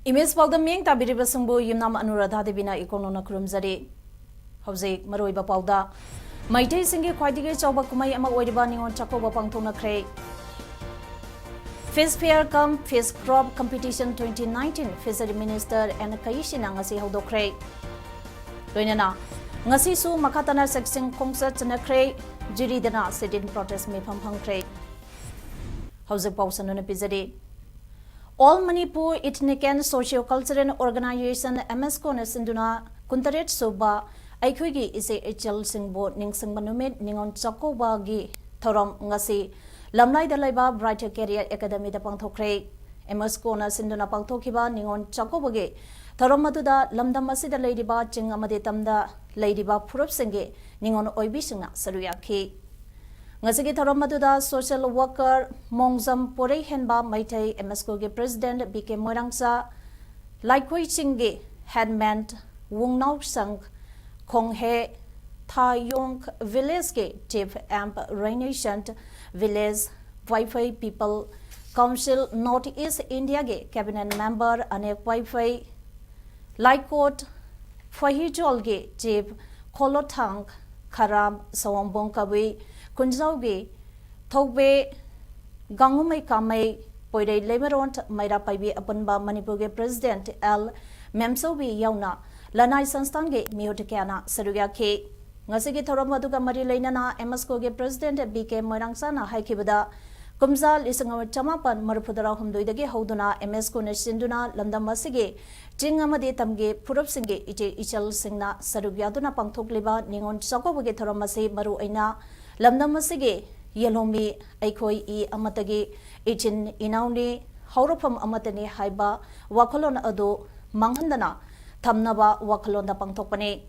Image Paodam Ming Tabiriba Sumbu Yumnam Anuradha Devina Ikonona Krumzari Hauze Maroiba Pauda Maite Singi Quaidige Choba Kumai Ama Oidibani on Chakoba Pangtona Cray Fish Fair Cum Fish Crop Competition 2019 Fishery Minister and Kaishina Ngasi Haudo Cray Doinana Ngasi Su Makatana Sexing Concert na Cray Jiridana Sit-in Protest Me Pam Cray Hauze Pausanuna Pizadi All Manipur Ethnic and Socio-Cultural Organization MSCO na sinduna kuntaret soba aikhuigi ise HL singbo ningsing manumit ningon chakoba gi thorom ngasi lamlai da laiba Brighter Career Academy da pangthokre MSCO na sinduna pangthokiba ningon chakoba gi thorom maduda lamdam asida leidiba ching amade tamda leidiba phurup singe ningon oibi singna saruyakhi Ngasigi thorom maduda social worker Mongzam Porei Henba Maitai MSCO ge President BK Moirangsa Laikoi Chinge Headman Wungnau Sang Konghe Thayong Village ge Chief Amp Raination Village Wi-Fi People Council Northeast India ge Cabinet Member Anek Wi-Fi Laikot Fahijol ge Chief Kolothang Kharam Sawambong Kawi Kunjaugi Thogbe Gangumai Kamai Poide Lemeront Maira Paibi Apunba Manipur President L Memsobi Yauna Lanai Sanstange Miotikana Saruga K Ngasigi Thoromaduga Mari Lainana MSCO President BK Moirangsana Haikibada Kumza Lisangawa Chamapan Marupudara Humduidagi Hoduna MSCO Nashinduna Landamasige Jingamadi Tamge Purup Singe Ije Ichal Singna Sarugyaduna Pangthokliba Ningon Sakobuge Thoramasi Maru Aina Lamdamasige Yalomi Aikoi E Amatagi Ichin Inauni Haurapam Amatani Haiba Wakolon Ado Manghandana Tamnaba Wakolonda Pangtokpane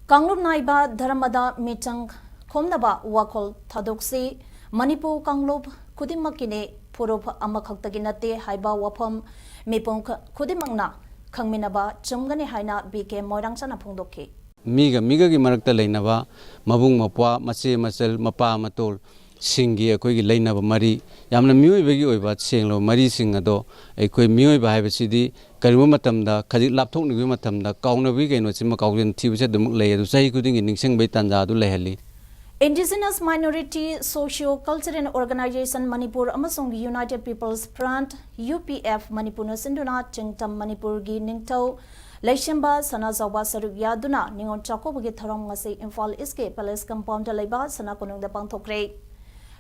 Kanglub Naiba Dharamada Michang Komnaba Wakol Tadoksi Manipur Kanglub Kudimakine Purup Amakaktaginate Haiba Wapam Mipung Kudimangna Kangminaba Chumgani Haina BK Moirangsana Pungdoki Miga gi marakta leinaba mabung mapwa mache masel mapa matol singi akoi gi leinaba mari yamna mioi bagi oiba senglo mari sing ado akoi mioi ba haibasidi karima matamda khadi lapthok ni matamda kauna bi kaino chima kauden thibse dum lei adu sahi kuding ningseng bai tanja adu lehali Indigenous Minority Socio-Cultural Organization Manipur amasung United People's Front UPF Manipur na sinduna chingtam Manipur gi ningtau Laishamba Sanazawa Saruk Yaduna Ningon Chakobugi Tharom Ngasi Imphal East Palace Compound Laiba Sana Konung da Pangthokre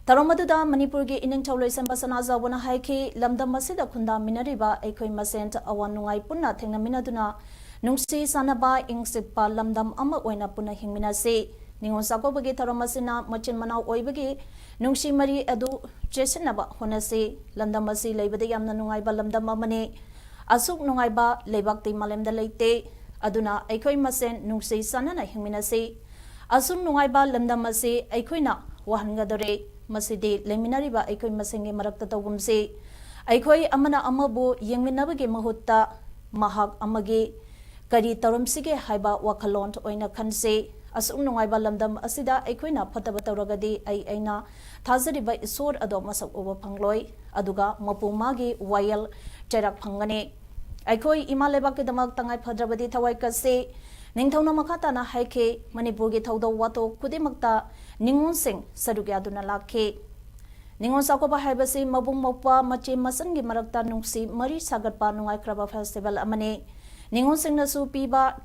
Taromaduda Manipur gi ining Thaulai Samba Sanazawana Haiki Lamdam Masida Kunda Minariba Ekoi Masent Awan Nungai Punna Thengna Minaduna Nungsi Sanaba Ingsipa Lamdam Ama Oina Punna Hingmina Se Ningon Sakobugi Tharomasina Machin Manau Oibagi Nungsi Mari Adu Chesinaba Honasi Lamdam Masi Laibada Yamna Nungai Ba Lamdam Amane Asuk Nungaiba Lebakti Malemda Leite Aduna Aikoi Masen Nungsi Sanana Hingminase Asuk Nungaiba Lamdamase Aikoina Wahangadore Masidi Leminariba Aikoi Masengi Marakta Togumse Aikoi Amana Amabu Yangminabagi Mahutta Mahak Amagi Kari Tarumsige Haiba Wakalont Oina Kanse Asuk Nungaiba Lamdam Asida Aikoina Patabataragadi Aina Tazariba Isor Ado Masak Over Pangloi Aduga Mapumagi Wayal Cherak Pangane Aikoi Imaleba Kidamak Tangai Padrabadi Tawai Kase Ningtona Makatana Haike Manipurgi Taudo Wato Kudimakta Ningon Sing Sadugyaduna Lake Ningon Sakoba Habasi Mabung Mopa Machi Masangi Marakta Nungsi Mari Sagatpa Nungai Kraba Festival Amane Ningon Sing Nasu Piba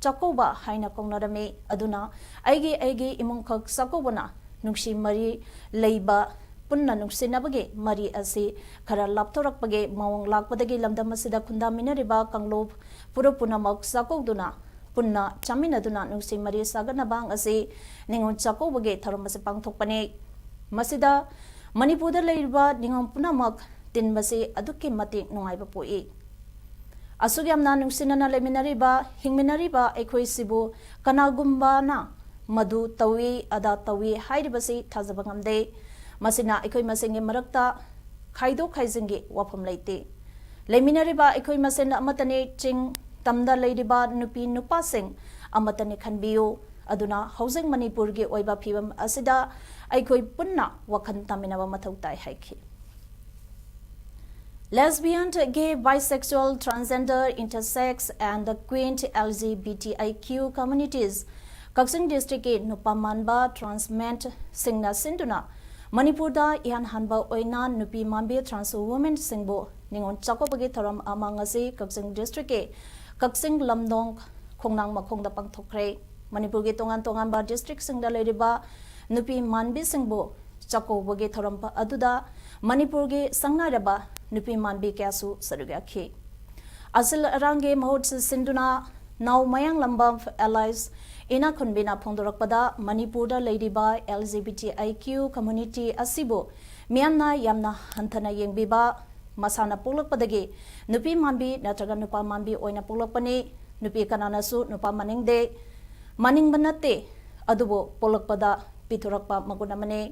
Chakoba Haina Kongnadame Aduna Aigi Imunkak Sakobana Nungsi Mari Leiba Punna Nungsinabage Mari Asi Kara Laptorakpage Mawang Lakpadagi Lamdamasida Kunda Minariba Kanglob Purupunamak Sakogduna Punna Chaminaduna Nungsi Mari Saganabang Asi Ningon Chakobage Tharamase Pangthokpane Masida Manipurda Leiba Ningon Punamak tinbasi aduki matik nungaiba poi asugyamna nungsinana leminariba hingminariba ekhoi sibu kanagumba na madu tawi ada tawi hairibasi thajaba ngamde masina ekhoi masengi marakta khaido khaijingi wafam leite leminariba ekhoi masen amatane ching tamda leiriba nupi nupa sing amatane khanbiyo aduna housing manipur ge oiba phibam asida ekhoi punna wakhan taminaba mathau tai haiki lesbian, gay, bisexual, transgender, intersex, and the queer LGBTIQ communities. Kaksing district ke nupamanba transment singna sinduna. Manipurda ihan hanba oina nupi mambi trans women singbo ningon chakopagi tharam amangasi Kaksing district ke Kaksing lamdong khongnang makhongda pangthokre. Manipur ke tongan ba district singda leriba nupi manbi singbo chakopagi tharam pa aduda Manipur ke sangnaraba nupi manbi kyasu sarugakhi asil arange mahot sinduna now mayang lambam allies ina khunbina phongdorakpada Manipur da ladiba LGBTIQ community asibo mianna yamna hanthana yengbiba masana polakpadagi nupi manbi natraga nupa manbi oina polakpani nupi kanana su nupa maningde maningbanate adubo polakpada piturakpa magunamane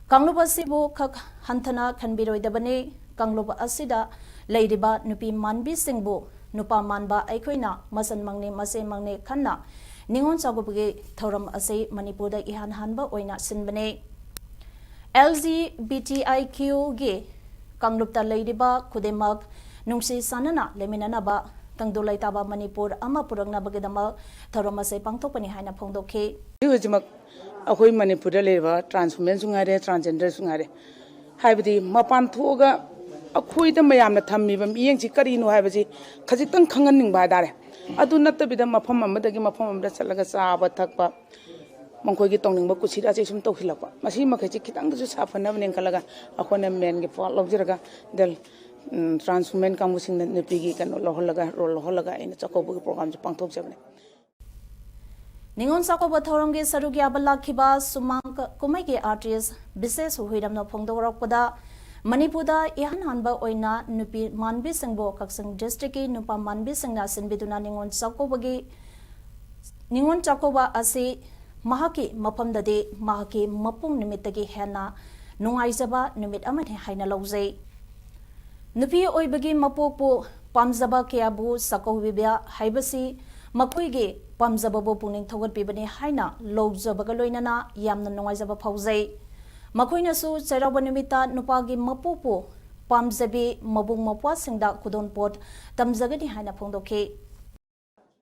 Kangluba sibu kak hantana khanbiroi dabani Kangluba asida leiriba nupi manbi singbu nupa manba aikoina masan mangni mase mangne khanna ningon chagubge thoram ase Manipurda ihan hanba oina sinbane LGBTIQ ge Kanglupta leiriba kudemak nungsi sanana leminana ba tangdulai taba Manipur ama purangna bagedama thoram ase pangthokpani haina phongdokhe अखोई मणिपुर लेबा transformation सुंगारे transgender सुंगारे हाइबदी मपान थोगा अखोई the मयाम थम्मीब मियेंग छि करिनो हाइबजी खजितंग खंगनिंग बा दारे अदु नत्तबिद मफम अमदगी मफम अमदा चलगा चाबा थकपा मंखोगी तोंनिंग बा कुछिरा जे सुम तोखिलपा मसी मखैछि खितंग जु साफनबने खलगा अखोने main के फॉल लौजरगा दल ट्रांसफॉर्मेशन कामुसिंग नेपीगी कनो लहलगा role लहलगा in चकोबगी programme J पांगथोक जबने Ningon sakoba thorongge sarugya balakhiba sumang kumaigi artist bises huiramno phongdorakpada Manipurda ihan hanba oina nupi manbi singbo Kaksing district nupa manbi singna sinbiduna ningon chakoba ase mahaki mapamdade mahaki mapung nimitagi hena nungaijaba numit amane haina lawjai nupi oibagi mapokpu pamjaba kyabu sakowibya haibasi makoige pamjababo puning thogat pibani haina lowjabaga loinana yamna nungaijaba phaujai makoina su chairaba nimita nupagi mapupu pamjabi mabung mapwa singda kudonpot tamjagani haina phongdokhe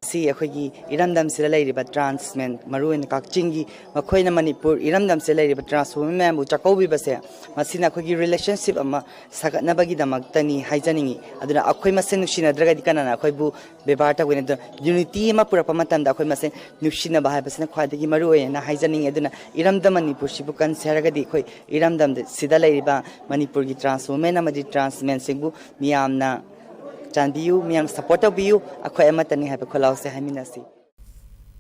si akhoi iramdam sila leiriba transmen maruin kakchingi makoina Manipur iramdam sila leiriba transwomen membu chakobi base masina akhoi relationship ama sagatnabagi damaktani haijaningi aduna akhoi masen nushina draga dikana akhoi bu bebarta wena unity ma pura pamatam da akhoi masen nushina ba habasna khwadagi maruin na haijaningi aduna iramdam Manipur sibu kan seragadi akhoi iramdam sida leiriba Manipur gi transwomen amadi transmen singbu miyamna Chanbiyu miyam support biyu akhoi amatani hape kholau se haminasi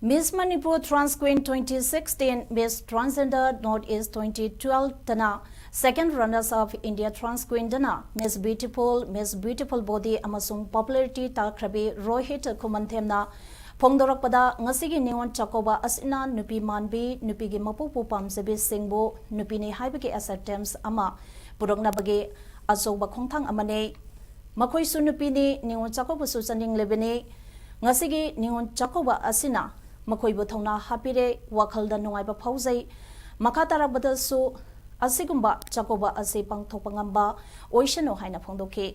Miss Manipur Trans Queen 2016 Miss Transgender Northeast 2012 Tana second runners of India Trans Queen Dana Miss Beautiful Body amasung popularity takrabi Rohit Kumanthemna Phongdorakpada ngasigi neon chakoba asina nupi manbi nupigi mapupu pamsabi singbo nupini haibagi acceptance ama purokna bagi asoba khongthang amane Makoi sunupini ningon chakoba susaning lebene ngasigi ningon chakoba asina makoi bothona hapire wakhalda nungaiba phaujai makhatara badasu asigumba chakoba ase pangthopangamba oishano haina phongdokhe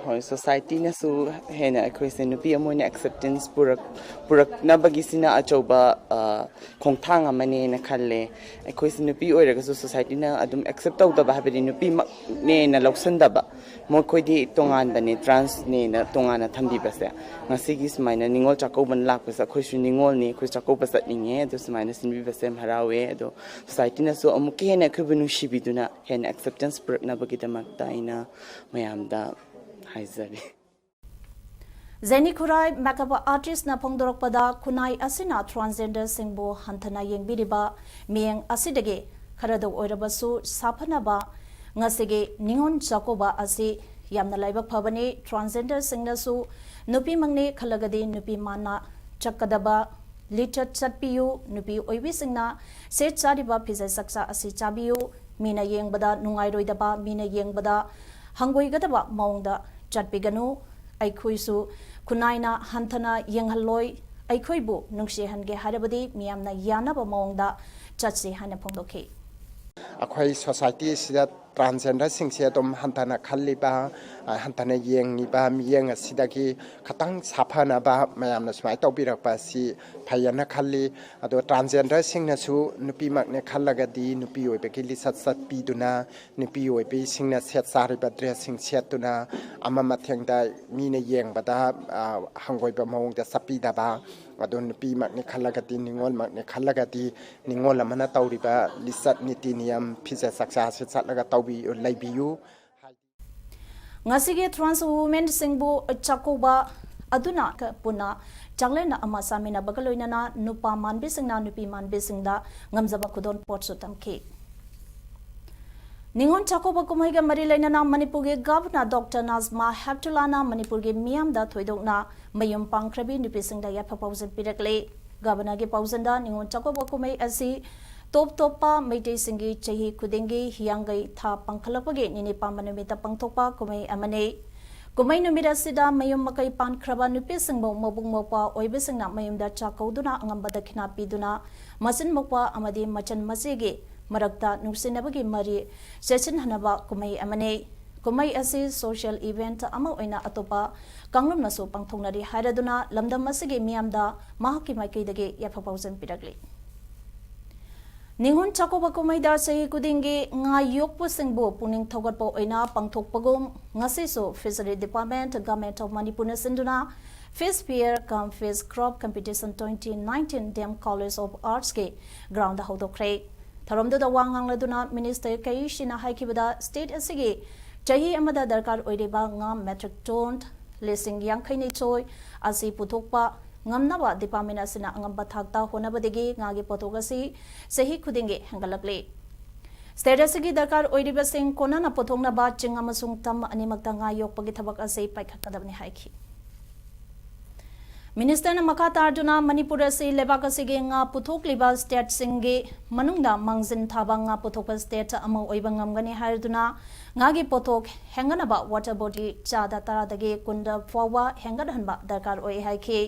Hoi society na su hena akhoi se nupi amoina acceptance purak na bagisina achoba khongthang amane na khalle akhoi se nupi oiraga su society na adum accept tawda ba habiri nupi ne na loksanda ba mo khoi di tongan bane trans ne na tongana thambi base ngasigi smaina ningol chakoban lakpasa khoi su ningol ni khoi chakoba satninge adu smaina sinbi base harawe adu society na su amuke hena khubunu shibiduna hena acceptance purak na bagidama taina mayamda Haizari. Zeni Kurai makeup artist na phongdorakpada kunai asina transgender singbo hantana yengbiriba miyeng asidage kharado oirabasu saphanaba ngasige ningon chakoba asi yamna laibak phabani transgender singnasu nupi mangne khalagadi nupi mana chakadaba lichat chatpiyu nupi oibi singna set chariba phizai saksa asi chabiyu mina yengbada nungai roidaba mina yengbada hangoigadaba maungda chatpiganu aikhuisu kunaina hanthana yenghalloi aikhoibu nungsi hange harabadi miyamna yanaba maungda chatsi hana phongdokhi अखोई society सिदा transgender सिंगसे तुम हंताना खल्लिबा हंताना येंगिबा मियेंग सिदागी खतंग साफानाबा मयामना सुमाय तौबिरकपा सि फैयाना खल्ली अदो transgender सिंगनसु नुपी मकने खल्लगदी नुपी ओइबेगी लिसत सत पीदुना नुपी ओइबे सिंगना set सारिबा dressing सेटुना अमा मथेंगदा मीने येंगबदा हंगोइबा मौंगदा सपीदाबा अदो नुपी मकने खल्लगदी निंगोल मकने खल्लगदी निंगोल अमना तौरिबा लिसत नीति नियम फिजे सक्सा से चलगा तौबी लैबियु ngasige trans women singbu chakoba aduna puna changlena ama samina bagaloina na nupa manbi singna nupi manbi singda ngamjaba khudon potsu tamki ningon chakoba kumaiga mari laina na manipur ge governor dr nazma haptulana manipur ge miam da thoidokna mayum pangkhrabi nupi singda ya proposal pirakle governor ge pausanda ningon chakoba kumai asi top topa meitei singi chahi kudingi hiyangai tha pangkhalapage nini pamanumita pangthopa kumai amane kumai numira sida mayum makai pan khraba nupi singbo mobung mopa oibisingna mayumda chakauduna angambada khina piduna masin mokwa amadi machan masege marakta nungsinabagi mari session hanaba kumai amane kumai asi social event ama oina atopa kanglum naso pangthongnari hairaduna lamdam masege miamda mahaki maikaidage yaphapausan pirakli ningon chakoba kumaida sei kudingi nga yokpu singbo puning thogatpo oina pangthokpagum ngasi so fishery department government of manipur na sinduna fish fair cum fish crop competition 2019 dam college of arts ke ground hodokre tharomda da wangang laduna minister kaishina haikibada state asigi chahi amada darkar oireba nga metric ton lising yang khaini choi asi puthokpa ngamnaba department asina angamba thakta honabadegi ngagi potogasi sehi khudinge hangalakle state asigi darkar oiriba sing konana pothongna ba ching amasung tam animakta nga yokpagi thabak ase paikhatkadabni haiki minister na makata arjuna manipur ase lebak asigi nga puthokliba state singe manungda mangjin thaba nga puthokpa state amo oiba ngamgani haiduna ngagi pothok henganaba water body chada taradagi kunda fawa hengadhanba darkar oi haiki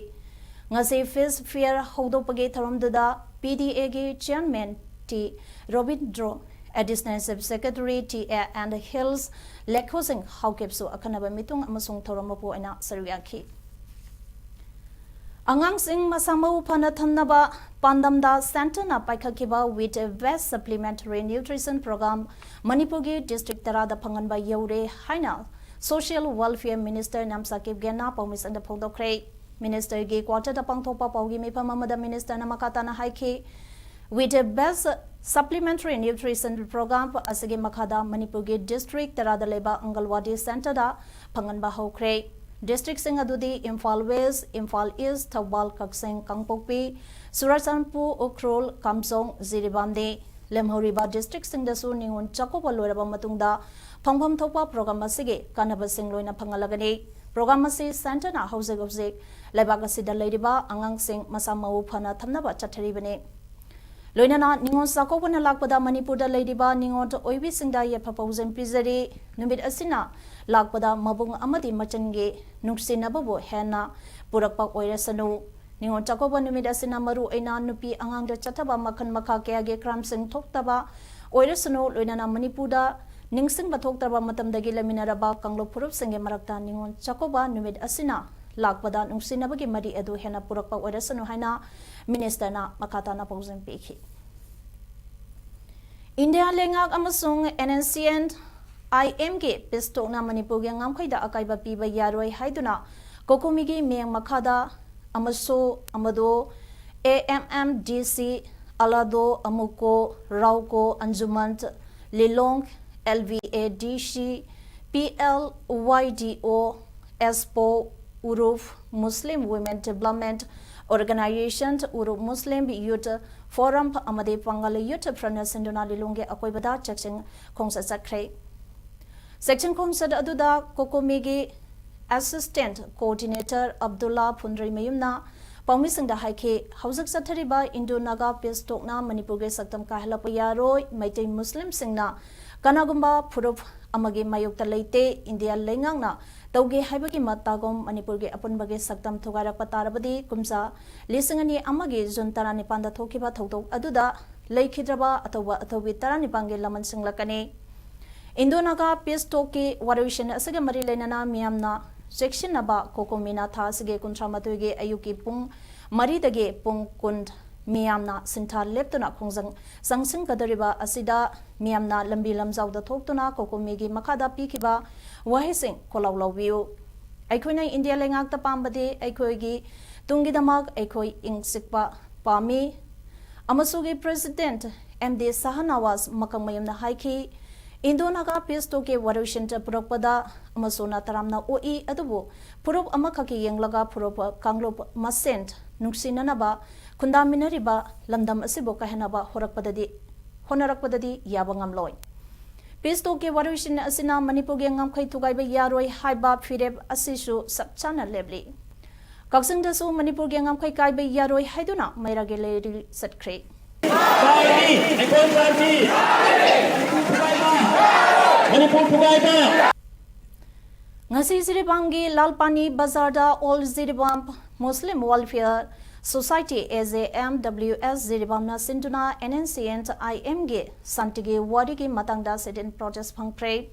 ngasi fish fair hodopage tharomduda PDA ge chairman T Robindro additional secretary T and Hills Lekhosing Haukepsu akanaba mitung amasung thoromopo ina saruyaki angang sing masamau phana thanaba pandamda center na paikhakiba with a vast supplementary nutrition program manipur ge district tarada phanganba yaure haina social welfare minister namsakib gena permission da phongdokre minister ge quarter da pangthopa paugi mepa mamada minister na makata na haiki with a best supplementary nutrition program asige makhada manipur ge district tarada leba angalwadi center da phanganba hokre district sing adudi imphal west imphal east thawal kakseng kangpokpi surachanpu ukrol kamsong ziribamde lemhoriba district sing da su ningon chakoba loiraba matungda phangpham thopa program asige kanaba sing loina phangalagani program asi center na hojek lebak asida leiriba angang sing masamau phana thamnaba chatharibane loinana ningon sakopana lakpada manipur da leiriba ningon to oibi singda ye proposal pizari numit asina lakpada mabung amadi machange nuksinababu hena purakpa oirasanu ningon chakoba numit asina maru aina nupi angang da chathaba makhan makha kya ge kram sing thoktaba oirasanu loinana manipur da ningsing bathoktarba matamdagi laminaraba kanglo purup singe marakta ningon chakoba numit asina lakpada nungsinabagi mari edu hena purakpa oirasanu haina minister na makata na pausem pekhi India lengak amasung NNCN IMG pisto na manipur ge ngamkhaida akaiba piba yaroi haiduna kokomigi meng makhada amaso amado AMMDC alado amuko rauko anjumant lilong LVADC PLYDO ESPO Uruf Muslim Women Development Organization Uruf Muslim Youth Forum Amade Pangal Youth Frontier Sinduna Lilunge Akoibada Chaching Kongsa Sakre Section Khonsat aduda Kokomigi Assistant Coordinator Abdullah Phundri Mayumna Paumisingda haike Hauzak Sathariba Indo Naga Peace Talkna Manipurge Saktam Kahalapa Yaroi Maitei Muslim Singna Kanagumba Purup Amagi Mayukta Leite India Lengangna Tauge Haibaki Matagom Manipurge Apunbage Saktam Tugara Patarabadi Kumsa Lisingani Amagi Zuntara Nipanda Tokiba Toto Aduda Leikidraba Atawa Atawi Taranipange Laman Singlakane Indonaga Peace Talki Warishan Asaga Marilena Miamna Section Naba Kokomina Thasige Kuntramatuge Ayuki Pung Maridage Pung Kund Miamna Sinta Leptuna Kongzang Sangsing Kadariba Asida Miamna Lambi Lamzau the Toktuna Kokomigi Makada Pikiba Wahising Kolawlawiu Aikoina India Lengak the Pambade Aikoigi Tungidamag Aikoi Ing Sikpa Pami Amasugi President MD Sahanawas Makamayamna Haiki Indonaga Peace Talki Warishan Puropada Amasona Taramna OE Adubu Purup Amakaki Yanglaga Purup Kanglop Masent Nuksinanaba Kundaminariba Lamdam Asibo Kahanaba Honarakpadadi Yabangam Loy Peace Talki Warishan Asina Manipugangam Kaitugaiba Yaroi Haiba Fireb Asishu Sapchana Lebli Kaksing Dasu Manipugangam Kaikaiba Yaroi Haiduna Mairagele Satkre Ngasi Ziribangi Lalpani Bazarda All Ziribam Muslim Welfare Society AZMWS Ziribamna Sinduna NNCN IMG Santigi Wadigi Matangda Sidin Protest Pangpre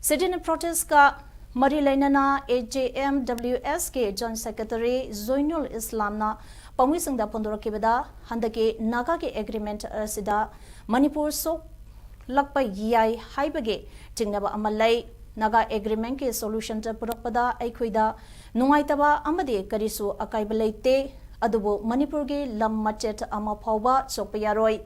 Sidin Protest Ka Marilainana AJMWS ke Joint Secretary Zoinul Islamna Pawisingda Pondorokibada Handaki Naga ke Agreement Sida Manipur Sok Lakpa Yai Haibage Tingnaba Amalai Naga Agreement ke Solution to Puropada Aikuida Nungaitaba Amade Karisu Akaibalate Adubu Manipurgi Lam Machet Amapauba Sopayaroi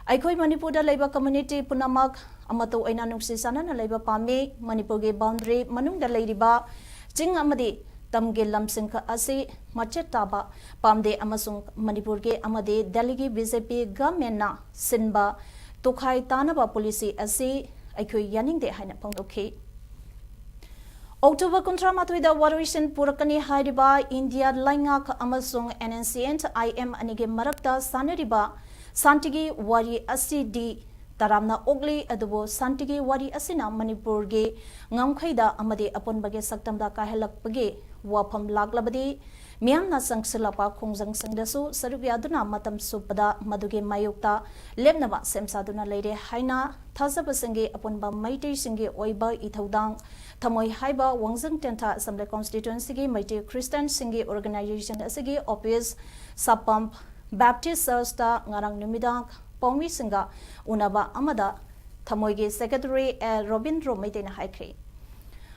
Aikoi Manipurda Labor Community Punamak Amato Ainanuksi Sanana Labor Pame Manipurgi Boundary Manungda Ladiba Jing Amadi Tamge Lamsinka Asi Machetaba Pamde Amasung Manipurge Amade Deligi BJP Gamena Sinba Tukai Tanaba Policy Asi Aikoi Yaning de Haina Pondoki October Contramatuida Warishan Purakani Haidiba India Langak Amasung NNCN IM Anige Marakta Sanariba Santigi Wari Asidi Taramna Ogli Adubo Santigi Wari Asina Manipurge Ngamkhaida Amade Aponbage Saktamda Kahelakpage Wapam Laglabadi Miamna Sangsilapa Kongzang Sangdasu Sarubiaduna Matam Supada Maduge Mayukta Lemnaba Semsaduna Lady Haina Tazabasingi Aponba Maiti Singi Oiba Ithodang Tamoi Haiba Wangzang Tenta Assembly Constituency Maiti Christian Singi Organization Asigi Office Sapamp Baptist Sarsta Ngarang Numidang Pomi Singa Unaba Amada Tamoigi Secretary Robindro Maitena Haikri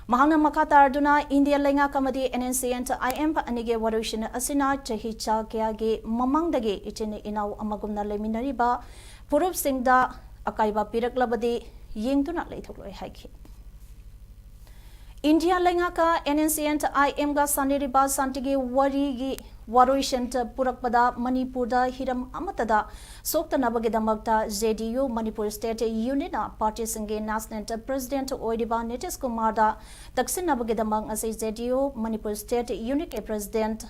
Mahana Makata Arduna India Lenga Kamadi NNCN IM Anige Warushin Asina Chahicha Kiage Mamangdage Ichine Inau Amagumna Leminariba Purup Singda Akaiba Piraklabadi Yingtuna Laituloi Haiki India Lengaka NNCN IM ga Saniriba Santigi Warigi Warushan Purakpada Manipurda Hiram Amatada Sokta Nabagidamagta ZDU Manipur State Unina Party Singe National President Oidiba Nitish Kumarda Taksin Nabagidamang as ZDU Manipur State Unique President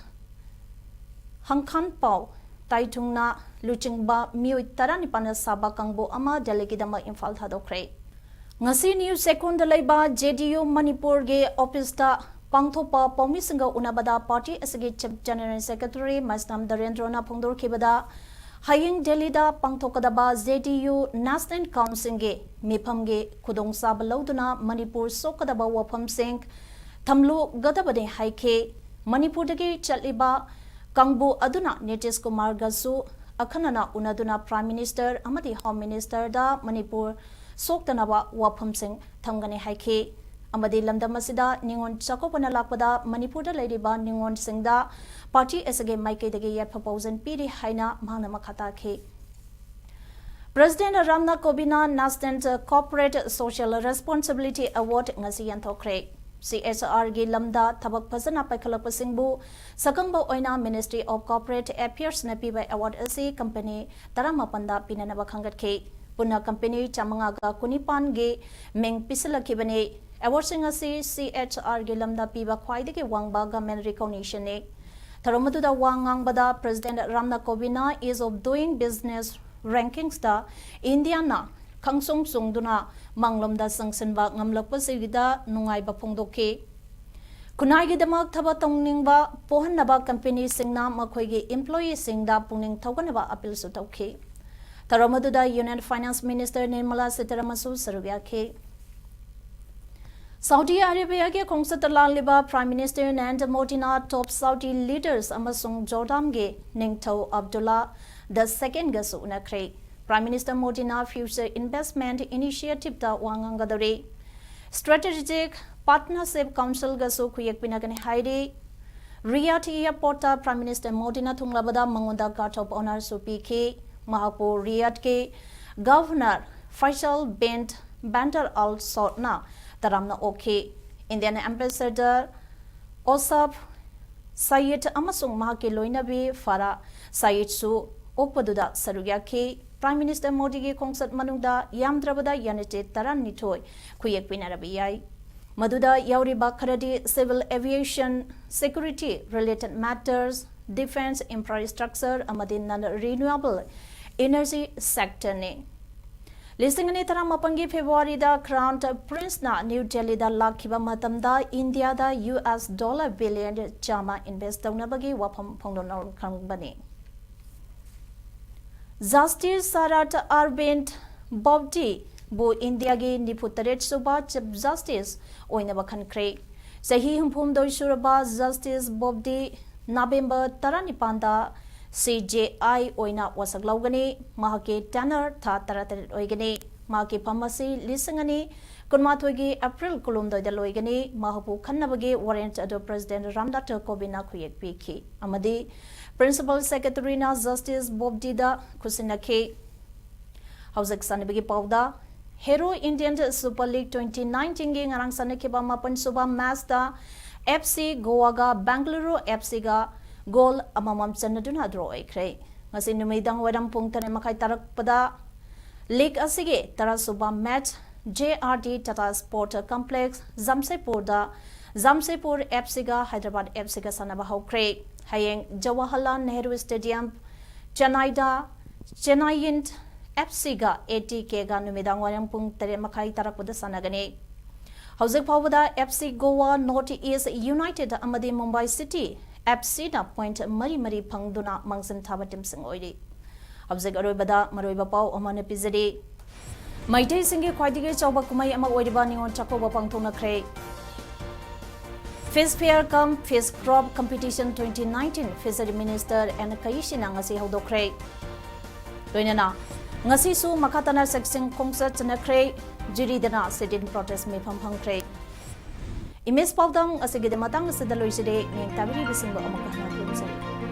Hangkhan Pau Taitungna Luchingba Miu Taranipana Saba Kangbo Ama Delegidama Infal Hadokre Ngasi New Second Laiba JDU Manipur ge Office ta Pangthopa Pomisinga Unabada Party Asagi Chief General Secretary Masnam Darendrona Pongdor Kibada Haying Delhi da Pangthokadaba ZDU National Council ge Mipam ge Kudong Sabalauduna Manipur Sokadaba Wapam Singh Thamlu Gadabade Haike Manipur dagi Chaliba Kangbu Aduna Nitish Kumar Gasu Akhanana Unaduna Prime Minister Amadi Home Minister da Manipur Soktanaba Wapam Singh Thamgane Haike Amadi Lamdamasida Ningon Chakopana Lakpada Manipurda Ladiba Ningon Singda Party Asage Maike dagi yet proposal Piri Haina Mahana Makata Ke President Ramna Kobina Nasdent Corporate Social Responsibility Award Ngasiyan Thokre CSR gi Lamda Tabak Pazana Paikalapasingbu Sakangba Oina Ministry of Corporate Affairs Napi by Award Asi Company Taramapanda Pinanaba Khangat Ke puna company chamangaga kunipan ge meng pisalakibane award sing asi CHR ge lamda piba khwaidagi wangba government recognition ne tharomaduda wangang bada President Ramnath Kovina ease of doing business rankings da India na kangsong sungduna manglomda sangsanba ngamlakpa sigida nungai ba phongdoke kunai gi damak thaba tongningba pohannaba company singna makhoi gi employee singda pungning thoganaba appeal su tawkhe tharomaduda Union Finance Minister Nirmala Sitharaman su sarugya khe Saudi Arabia ge khongsat liba Prime Minister Narendra Modi na top Saudi leaders amasung Jordan ge ningthau Abdullah the second ga su unakre Prime Minister Modi na future investment initiative da wangangadore strategic partnership council ga su khuyek pinagani haide Riyadh airport ta Prime Minister Modi na thunglabada mangonda guard of honor su pk mahapur Riyadh ke governor Faisal bin Bandar Al Saud na taramna okay Indian ambassador Osaf Sayed amasung mahake loinabi Farah Sayed su okpaduda sarugya ke Prime Minister Modi ge kongsat manungda yamdrabada yanite taran nithoi khuyek pinarabi yai maduda yauriba kharadi civil aviation security related matters defense infrastructure amadi non renewable energy sector ne Listing ni tara mapangi February da Crown Prince na New Delhi da lakhiba matamda India da US dollar billion chama invest dawna bagi wafam phongdon khangbani Justice Sarat Arvind Bobdi bu India ge niputaret suba chief justice oina bakhankhre sahi humphum doi suraba Justice Bobdi November 19 da CJI oina wasaglawgani mahake tenor tha taratar oigani mahake pharmacy lisangani kunmathogi April kulumdoi da loigani mahapu khannabagi warrant ado President Ramnath Kovina khuyek pikhi amadi Principal Secretary na Justice Bobdi da khusinakhe Hausak sanibagi pawda Hero Indian Super League 2019 ge ngarang sanakhiba mapan suba match da FC Goa ga Bangalore FC ga goal amamam chanaduna draw aikre ngasi numidang wadam pungtane makai tarak pada league asige tarasuba match JRD Tata Sport Complex Jamshedpur FC ga Hyderabad FC ga sanaba hokre hayeng Jawaharlal Nehru Stadium Chennai FC ga ATK ga numidang wadam pungtane makai tarak pada sanagane Hausak Pawada FC Goa North East United amadi Mumbai City FC na point mari phangduna mangsan thaba team sing oiri object aroibada maroiba pau omane pizari maitei singe khwaidige chawba kumai ama oiriba ningon chakoba pangthona khre Fish Fair cum Fish Crop Competition 2019 Fishery Minister and Kaishina ngasi hodokre loinana ngasi su makatana section concert chanakre jiridana sit-in protest me phangkhre Image Paodam asige de matang sa daloy side ngeng tabiri bisimba amakahna